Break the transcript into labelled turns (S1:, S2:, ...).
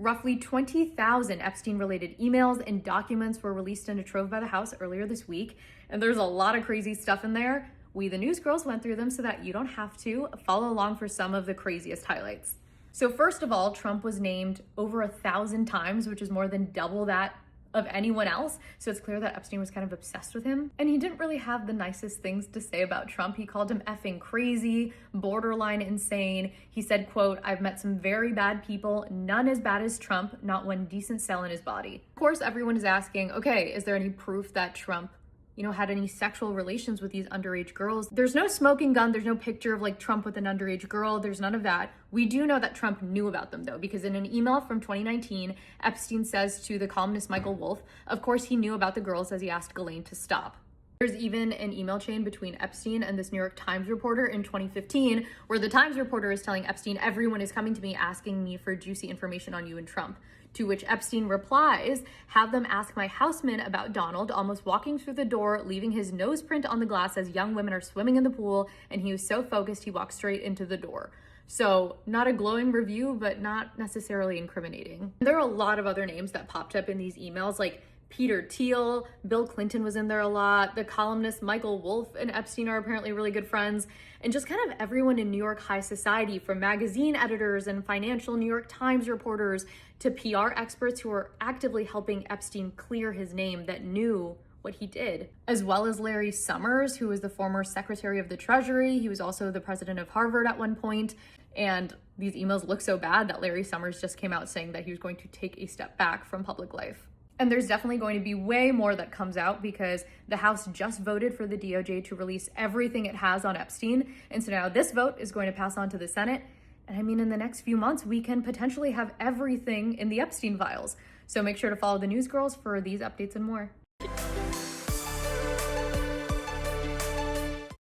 S1: Roughly 20,000 Epstein-related emails and documents were released in a trove by the House earlier this week, and there's a lot of crazy stuff in there. We, the news girls, went through them so that you don't have to. Follow along for some of the craziest highlights. So first of all, Trump was named over 1,000 times, which is more than double that of anyone else. So it's clear that Epstein was kind of obsessed with him. And he didn't really have the nicest things to say about Trump. He called him effing crazy, borderline insane. He said, quote, "I've met some very bad people, none as bad as Trump, not one decent cell in his body." Of course, everyone is asking, okay, is there any proof that Trump had any sexual relations with these underage girls? There's no smoking gun. There's no picture of like Trump with an underage girl. There's none of that. We do know that Trump knew about them though, because in an email from 2019, Epstein says to the columnist Michael Wolff, of course he knew about the girls as he asked Ghislaine to stop. There's even an email chain between Epstein and this New York Times reporter in 2015, where the Times reporter is telling Epstein, everyone is coming to me asking me for juicy information on you and Trump. To which Epstein replies, have them ask my houseman about Donald almost walking through the door, leaving his nose print on the glass as young women are swimming in the pool, and he was so focused he walked straight into the door. So not a glowing review, but not necessarily incriminating. There are a lot of other names that popped up in these emails, like Peter Thiel, Bill Clinton was in there a lot, the columnist Michael Wolff and Epstein are apparently really good friends, and just kind of everyone in New York high society, from magazine editors and financial New York Times reporters to PR experts who are actively helping Epstein clear his name, that knew what he did, as well as Larry Summers, who was the former Secretary of the Treasury. He was also the president of Harvard at one point. And these emails look so bad that Larry Summers just came out saying that he was going to take a step back from public life. And there's definitely going to be way more that comes out, because the House just voted for the DOJ to release everything it has on Epstein. And so now this vote is going to pass on to the Senate. And I mean, in the next few months, we can potentially have everything in the Epstein files. So make sure to follow the news girls for these updates and more.